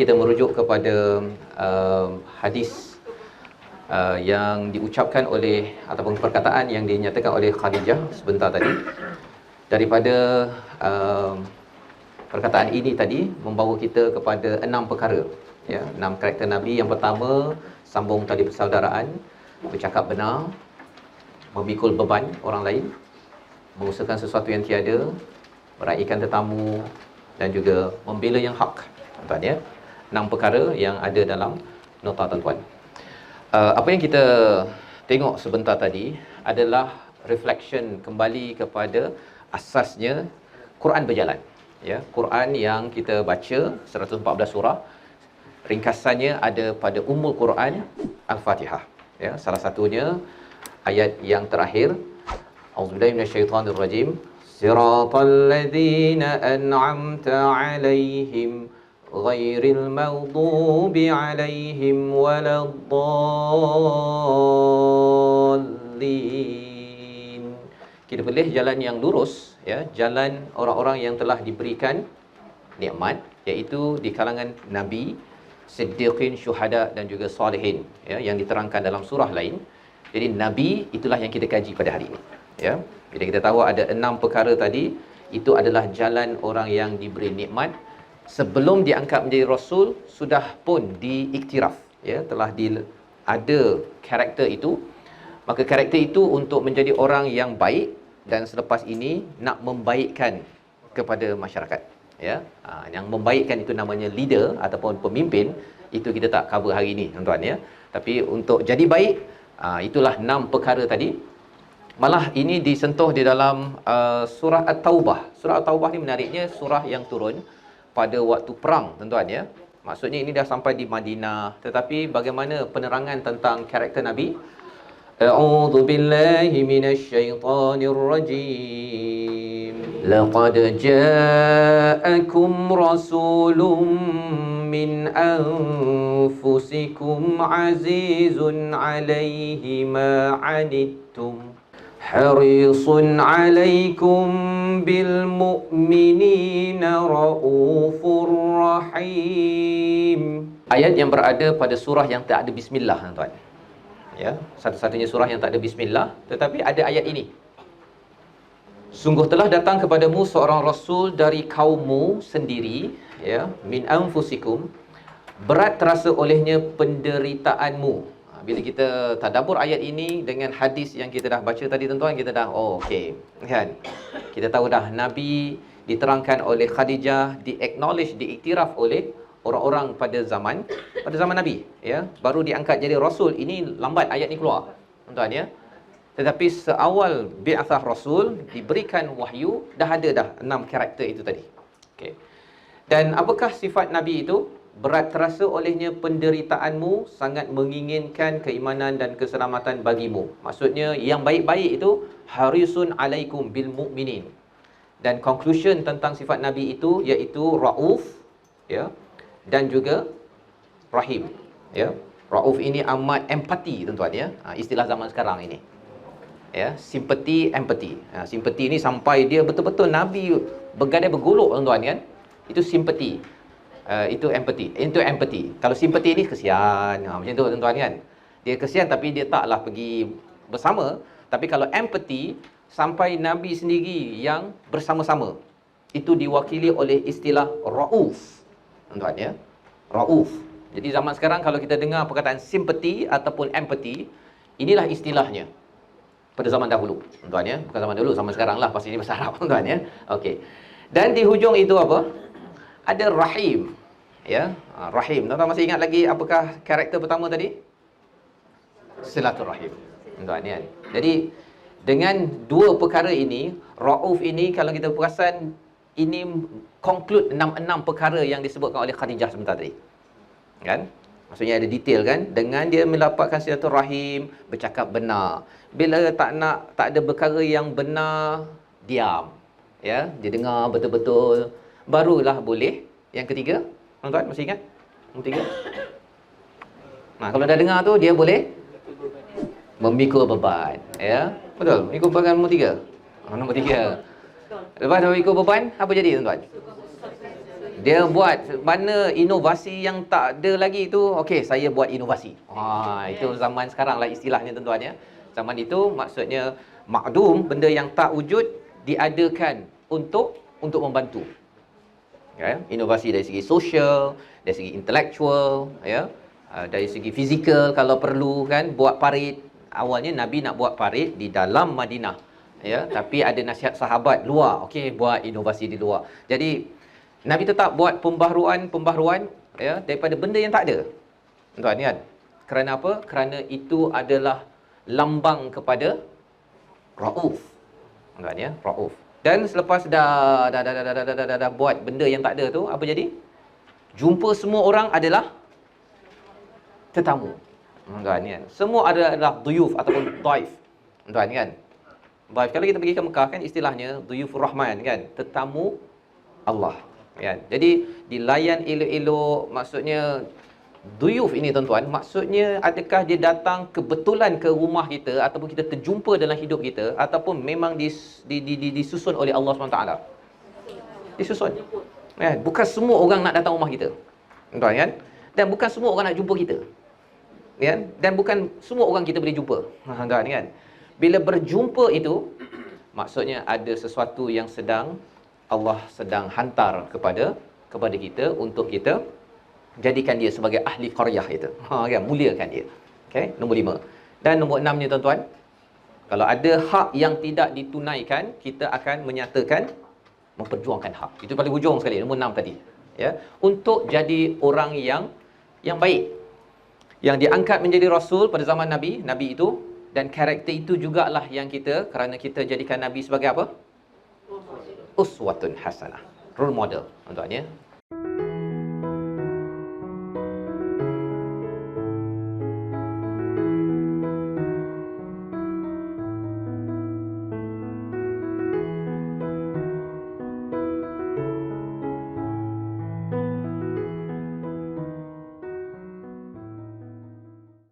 kita merujuk kepada hadis yang diucapkan oleh ataupun perkataan yang dinyatakan oleh Khadijah sebentar tadi. Daripada perkataan ini tadi membawa kita kepada 6 perkara, ya, 6 karakter Nabi. Yang pertama, sambung tali persaudaraan, bercakap benar, memikul beban orang lain, mengusahakan sesuatu yang tiada, meraihkan tetamu dan juga membela yang hak. Tuan ya, 6 perkara yang ada dalam nota tuan-tuan. Apa yang kita tengok sebentar tadi adalah reflection kembali kepada asasnya Quran berjalan. Ya, Quran yang kita baca 114 surah, ringkasannya ada pada Ummul Quran Al-Fatihah. Ya, salah satunya ayat yang terakhir, A'udzubillahi minasyaitonirrajim, Siratal ladzina an'amta 'alaihim ghairil maghdubi 'alaihim waladdallin. Kita pilih jalan yang lurus, ya, jalan orang-orang yang telah diberikan nikmat, iaitu di kalangan nabi, siddiqin, syuhada dan juga salihin, ya, yang diterangkan dalam surah lain. Jadi nabi itulah yang kita kaji pada hari ini, ya. Bila kita tahu ada 6 perkara tadi, itu adalah jalan orang yang diberi nikmat. Sebelum diangkat menjadi rasul, sudah pun diiktiraf, ya, telah ada karakter itu. Maka karakter itu untuk menjadi orang yang baik, dan selepas ini nak membaikkan kepada masyarakat, ya. Yang membaikkan itu namanya leader ataupun pemimpin. Itu kita tak cover hari ini, tuan-tuan, ya. Tapi untuk jadi baik, itulah 6 perkara tadi. Malah ini disentuh di dalam surah At-Taubah. Surah At-Taubah ni menariknya surah yang turun pada waktu perang, tuan-tuan, ya. Maksudnya ini dah sampai di Madinah, tetapi bagaimana penerangan tentang karakter Nabi? A'udzu billahi minasyaitonir rajim. Laqad ja'akum rasulun min anfusikum azizun 'alaihi ma 'anittum harisun 'alaikum bil mu'minina raufur rahim. Ayat yang berada pada surah yang tak ada bismillah, tuan-tuan. Ya, satu-satunya surah yang tak ada bismillah, tetapi ada ayat ini. Sungguh telah datang kepadamu seorang rasul dari kaummu sendiri, ya, min anfusikum, berat terasa olehnya penderitaanmu. Bila kita tadabbur ayat ini dengan hadis yang kita dah baca tadi, tuan-tuan, kita dah okey, kan? Kita tahu dah Nabi diterangkan oleh Khadijah, di-acknowledge, diiktiraf oleh orang-orang pada zaman Nabi, ya. Baru diangkat jadi rasul, ini lambat ayat ni keluar, tuan-tuan, ya. Tetapi seawal bi'athah rasul, diberikan wahyu, dah ada dah 6 karakter itu tadi. Okey. Dan apakah sifat Nabi itu? Berat terasa olehnya penderitaanmu, sangat menginginkan keimanan dan keselamatan bagimu. Maksudnya yang baik-baik itu harisun alaikum bil mu'minin. Dan conclusion tentang sifat Nabi itu iaitu rauf, ya, dan juga rahim, ya. Rauf ini amat empati, tuan-tuan, ya. Istilah zaman sekarang ini, ya, simpati, empati. Simpati ini sampai dia betul-betul Nabi bergadai bergolok, tuan-tuan, kan. Itu simpati. Itu empati. Itu empati. Kalau simpati ni kesian, macam tu, tuan-tuan, kan. Dia kesian tapi dia taklah pergi bersama. Tapi kalau empati, sampai Nabi sendiri yang bersama-sama. Itu diwakili oleh istilah rauf, tuan-tuan, ya. Rauf. Jadi zaman sekarang kalau kita dengar perkataan simpati ataupun empati, inilah istilahnya pada zaman dahulu, tuan-tuan, ya. Bukan zaman dahulu, zaman sekarang lah, pasti ini bahasa Arab, tuan-tuan, ya. Okey. Dan di hujung itu apa? Ada rahim, ya. Rahim. Tuan-tuan masih ingat lagi apakah karakter pertama tadi? Silaturahim, tuan-tuan, ya. Jadi dengan 2 perkara ini, rauf ini, kalau kita perasan, ini conclude 6 perkara yang disebutkan oleh Khadijah sebentar tadi, kan? Maksudnya ada detail, kan? Dengan dia mendapatkan silaturahim, bercakap benar. Bila tak ada perkara yang benar, diam, ya. Dia dengar betul-betul, barulah boleh. Yang ketiga, tuan-tuan masih ingat? Yang ketiga, kalau dah dengar tu, dia boleh memikul beban, ya. Betul, memikul beban nombor 3. Nombor 3. Lepas memikul beban, apa jadi, tuan-tuan? Dia buat mana inovasi yang tak ada lagi tu, okey saya buat inovasi. Itu zaman sekarang lah istilahnya tuan-tuan ya. Zaman itu maksudnya makdum, benda yang tak wujud diadakan untuk membantu. Ya, inovasi dari segi sosial, dari segi intelektual, ya. Dari segi fizikal kalau perlu kan, buat parit. Awalnya Nabi nak buat parit di dalam Madinah. Ya, tapi ada nasihat sahabat luar, okey buat inovasi di luar. Jadi Nabi tetap buat pembaharuan ya daripada benda yang tak ada. Tuan kan? Kerana apa? Kerana itu adalah lambang kepada Rauf. Tuan ya, Rauf. Dan selepas dah buat benda yang tak ada tu, apa jadi? Jumpa semua orang adalah tetamu. Tuan kan? Semua adalah duyuf ataupun daif. Tuan kan? Daif kalau kita pergi ke Mekah kan istilahnya duyufur rahman kan, tetamu Allah. Ya, jadi dilayan elok-elok, maksudnya duyuf ini tuan-tuan, maksudnya adakah dia datang kebetulan ke rumah kita ataupun kita terjumpa dalam hidup kita ataupun memang disusun oleh Allah SWT. Disusun. Ya, bukan semua orang nak datang rumah kita. Tuan kan? Dan bukan semua orang nak jumpa kita. Ya, dan bukan semua orang kita boleh jumpa. Tuan kan? Bila berjumpa itu maksudnya ada sesuatu yang Allah sedang hantar kepada kita untuk kita jadikan dia sebagai ahli qaryah itu. Kan, muliakan dia. Okey, nombor 5. Dan nombor 6 ni tuan-tuan, kalau ada hak yang tidak ditunaikan, kita akan menyatakan memperjuangkan hak. Itu paling hujung sekali, nombor 6 tadi. Ya, untuk jadi orang yang baik. Yang diangkat menjadi rasul pada zaman Nabi itu, dan karakter itu jugalah yang kita, kerana kita jadikan Nabi sebagai apa? Uswatun hasanah, role model tuan-tuan ya.